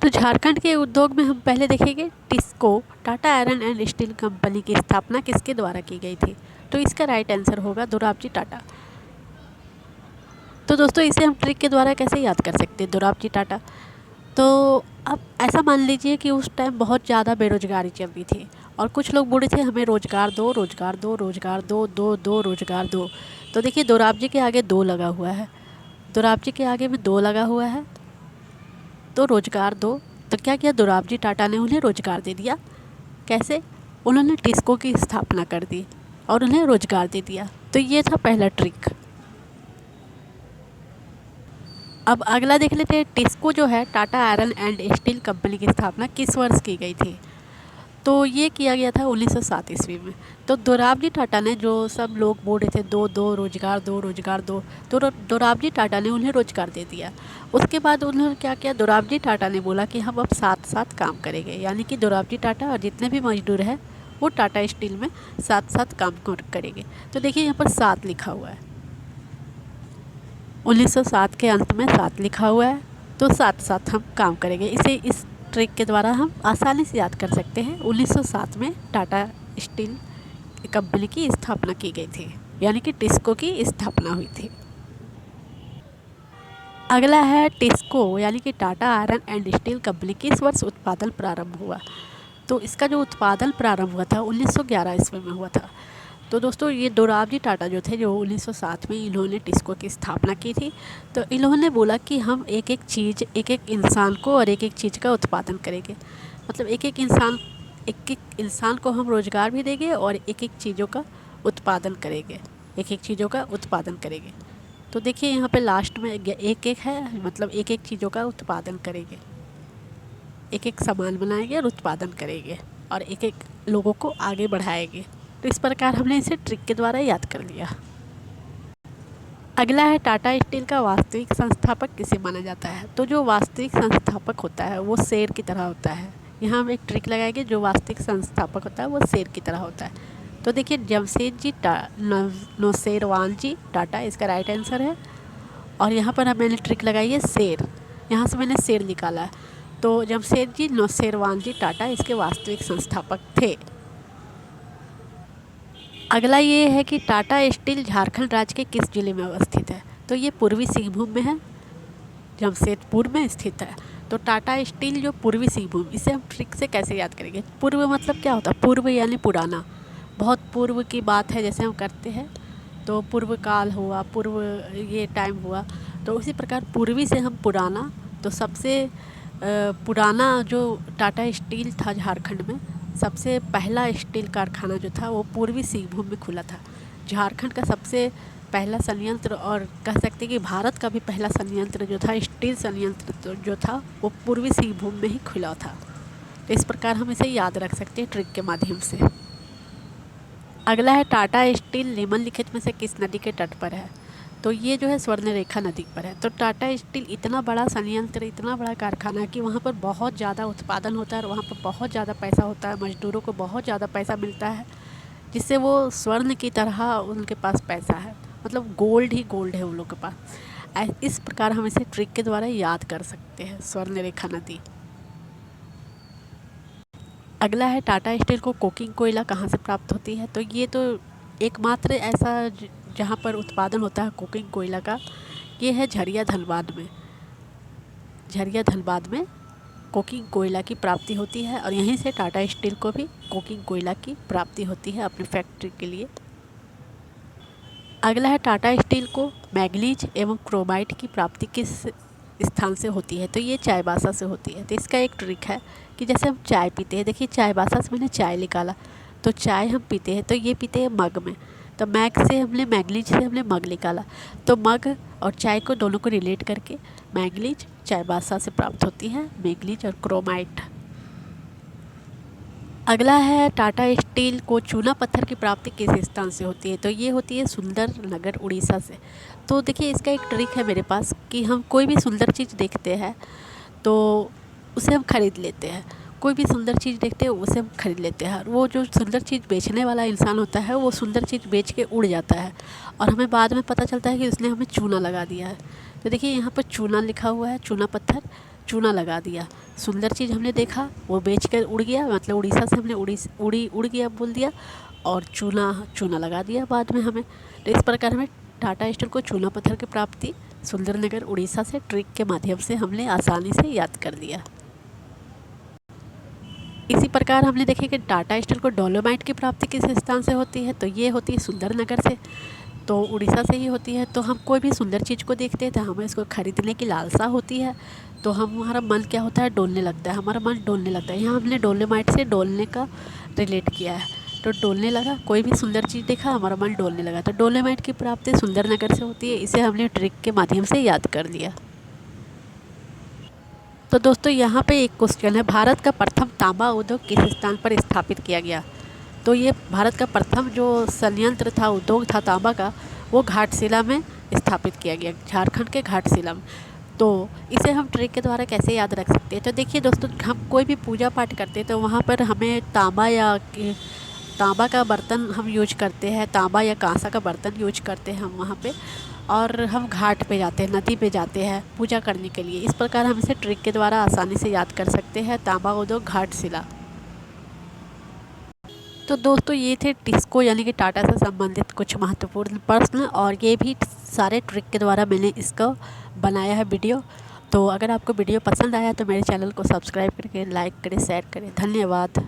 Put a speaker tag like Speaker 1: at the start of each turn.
Speaker 1: तो झारखंड के उद्योग में हम पहले देखेंगे TISCO Tata iron and steel company की स्थापना किसके द्वारा की गई थी। तो इसका राइट आंसर होगा दोराबजी टाटा। तो दोस्तों इसे हम ट्रिक के द्वारा कैसे याद कर सकते हैं दोराबजी टाटा। तो अब ऐसा मान लीजिए कि उस टाइम बहुत ज़्यादा बेरोजगारी चल रही थी और कुछ लोग बोले थे हमें रोज़गार दो रोज़गार दो रोज़गार दो दो दो रोज़गार दो। तो देखिए दोराबजी के आगे दो लगा हुआ है, दोराबजी के आगे में दो लगा हुआ है तो रोज़गार दो। तो क्या किया दोराबजी टाटा ने उन्हें रोज़गार दे दिया। कैसे? उन्होंने टिस्को की स्थापना कर दी और उन्हें रोज़गार दे दिया। तो ये था पहला ट्रिक। अब अगला देख लेते हैं टिस्को जो है Tata iron and steel company की स्थापना किस वर्ष की गई थी। तो ये किया गया था 1907 ईस्वी में। तो दोराबजी टाटा ने जो सब लोग बोल रहे थे दो दो रोज़गार दो रोज़गार दो, तो दोराबजी टाटा ने उन्हें रोज़गार दे दिया। उसके बाद उन्होंने क्या किया, दोराबजी टाटा ने बोला कि हम अब साथ साथ काम करेंगे, यानी कि दोराबजी टाटा और जितने भी मजदूर हैं वो टाटा स्टील में साथ साथ काम करेंगे। तो देखिए यहाँ पर 7 लिखा हुआ है, 1907 के अंत में 7 लिखा हुआ है, तो साथ साथ हम काम करेंगे। इसे इस ट्रिक के द्वारा हम आसानी से याद कर सकते हैं। 1907 में टाटा स्टील कंपनी की स्थापना की गई थी, यानी कि टिस्को की स्थापना हुई थी। अगला है टिस्को यानी कि Tata iron and steel company किस वर्ष उत्पादन प्रारंभ हुआ। तो इसका जो उत्पादन प्रारंभ हुआ था 1911 ईस्वी में हुआ था। तो दोस्तों ये दोराबजी टाटा जो थे, जो 1907 में इन्होंने टिस्को की स्थापना की थी। तो इन्होंने बोला कि हम एक एक चीज़, एक एक इंसान को और एक एक चीज़ का उत्पादन करेंगे। मतलब एक एक इंसान को हम रोज़गार भी देंगे और एक एक चीज़ों का उत्पादन करेंगे, एक एक चीज़ों का उत्पादन करेंगे। तो देखिए यहाँ पे लास्ट में एक एक है, मतलब एक एक चीज़ों का उत्पादन करेंगे, एक एक सामान बनाएंगे और उत्पादन करेंगे और एक एक लोगों को आगे बढ़ाएंगे। तो इस प्रकार हमने इसे ट्रिक के द्वारा याद कर लिया। अगला है टाटा स्टील का वास्तविक संस्थापक किसे माना जाता है। तो जो वास्तविक संस्थापक होता है वो शेर की तरह होता है। यहाँ हम एक ट्रिक लगाएंगे, जो वास्तविक संस्थापक होता है वो शेर की तरह होता है। तो देखिए जमशेदजी नौशेरवान जी टाटा इसका राइट आंसर है। और यहाँ पर मैंने ट्रिक लगाई है शेर, यहाँ से मैंने शेर निकाला है। तो जमशेदजी नौशेरवान जी टाटा इसके वास्तविक संस्थापक थे। अगला ये है कि टाटा स्टील झारखंड राज्य के किस जिले में अवस्थित है। तो ये पूर्वी सिंहभूम में है, जमशेदपुर में स्थित है। तो टाटा स्टील जो पूर्वी सिंहभूम, इसे हम ट्रिक से कैसे याद करेंगे। पूर्व मतलब क्या होता है, पूर्व यानी पुराना, बहुत पूर्व की बात है जैसे हम करते हैं। तो पूर्व काल हुआ, पूर्व ये टाइम हुआ, तो उसी प्रकार पूर्वी से हम पुराना। तो सबसे पुराना जो टाटा स्टील था झारखंड में, सबसे पहला स्टील कारखाना जो था वो पूर्वी सिंहभूम में खुला था। झारखंड का सबसे पहला संयंत्र, और कह सकते हैं कि भारत का भी पहला संयंत्र जो था, स्टील संयंत्र जो था वो पूर्वी सिंहभूम में ही खुला था। तो इस प्रकार हम इसे याद रख सकते हैं ट्रिक के माध्यम से। अगला है टाटा स्टील निम्नलिखित में से किस नदी के तट पर है। तो ये जो है स्वर्णरेखा नदी पर है। तो टाटा स्टील इतना बड़ा संयंत्र, इतना बड़ा कारखाना है कि वहाँ पर बहुत ज़्यादा उत्पादन होता है और वहाँ पर बहुत ज़्यादा पैसा होता है, मजदूरों को बहुत ज़्यादा पैसा मिलता है, जिससे वो स्वर्ण की तरह उनके पास पैसा है, मतलब गोल्ड ही गोल्ड है उन लोगों के पास। इस प्रकार हम इसे ट्रिक के द्वारा याद कर सकते हैं, स्वर्णरेखा नदी। अगला है टाटा स्टील को कोकिंग कोयला कहाँ से प्राप्त होती है। तो ये तो एकमात्र ऐसा जहाँ पर उत्पादन होता है कोकिंग कोयला का, ये है झरिया धनबाद में। झरिया धनबाद में कोकिंग कोयला की प्राप्ति होती है और यहीं से टाटा स्टील को भी कोकिंग कोयला की प्राप्ति होती है अपनी फैक्ट्री के लिए। अगला है टाटा स्टील को मैग्नीज एवं क्रोमाइट की प्राप्ति किस स्थान से होती है। तो ये चायबासा से होती है। तो इसका एक ट्रिक है कि जैसे हम चाय पीते हैं, देखिए चायबासा से मैंने चाय निकाला, तो चाय हम पीते हैं तो ये पीते हैं मग में, तो मैग से हमने मैग्नीज से हमने मग निकाला, तो मग और चाय को दोनों को रिलेट करके मैग्नीज चायबासा से प्राप्त होती है, मैग्नीज और क्रोमाइट। अगला है टाटा स्टील को चूना पत्थर की प्राप्ति किस स्थान से होती है। तो ये होती है सुंदर नगर उड़ीसा से। तो देखिए इसका एक ट्रिक है मेरे पास कि हम कोई भी सुंदर चीज़ देखते हैं तो उसे हम खरीद लेते हैं, कोई भी सुंदर चीज़ देखते हैं उसे हम खरीद लेते हैं। वो जो सुंदर चीज़ बेचने वाला इंसान होता है वो सुंदर चीज़ बेच के उड़ जाता है और हमें बाद में पता चलता है कि उसने हमें चूना लगा दिया है। तो देखिए यहाँ पर चूना लिखा हुआ है, चूना पत्थर। चूना लगा दिया। सुंदर चीज़ हमने देखा वो बेच कर उड़ गया, मतलब उड़ीसा से हमने उड़ गया बोल दिया, और चूना लगा दिया बाद में हमें। तो इस प्रकार हमें टाटा स्टील को चूना पत्थर की प्राप्ति सुंदरनगर उड़ीसा से ट्रिक के माध्यम से हमने आसानी से याद कर दिया। इसी प्रकार हमने देखे कि टाटा स्टील को डोलोमाइट की प्राप्ति किस स्थान से होती है, तो ये होती है सुंदरनगर से, तो उड़ीसा से ही होती है। तो हम कोई भी सुंदर चीज़ को देखते हैं तो हमें इसको खरीदने की लालसा होती है, तो हमारा मन क्या होता है, डोलने लगता है, हमारा मन डोलने लगता है। यहाँ हमने डोलोमाइट से डोलने का रिलेट किया है, तो डोलने लगा, कोई भी सुंदर चीज़ देखा हमारा मन डोलने लगा, तो डोलोमाइट की प्राप्ति सुंदरनगर से होती है। इसे हमने ट्रिक के माध्यम से याद कर लिया। तो दोस्तों यहाँ पे एक क्वेश्चन है, भारत का प्रथम तांबा उद्योग किस स्थान पर स्थापित किया गया। तो ये भारत का प्रथम जो संयंत्र था, उद्योग था तांबा का, वो घाटशिला में स्थापित किया गया, झारखंड के घाटशिला में। तो इसे हम ट्रिक के द्वारा कैसे याद रख सकते हैं, तो देखिए दोस्तों, हम कोई भी पूजा पाठ करते हैं तो वहाँ पर हमें तांबा का बर्तन हम यूज करते हैं, तांबा या कांसा का बर्तन यूज करते हैं हम वहाँ पे, और हम घाट पे जाते हैं, नदी पे जाते हैं पूजा करने के लिए। इस प्रकार हम इसे ट्रिक के द्वारा आसानी से याद कर सकते हैं, तांबा उद्योग घाटशिला। तो दोस्तों ये थे टिस्को यानी कि टाटा से संबंधित कुछ महत्वपूर्ण प्रश्न, और ये भी सारे ट्रिक के द्वारा मैंने इसका बनाया है वीडियो। तो अगर आपको वीडियो पसंद आया तो मेरे चैनल को सब्सक्राइब करके लाइक करें, शेयर करें। धन्यवाद।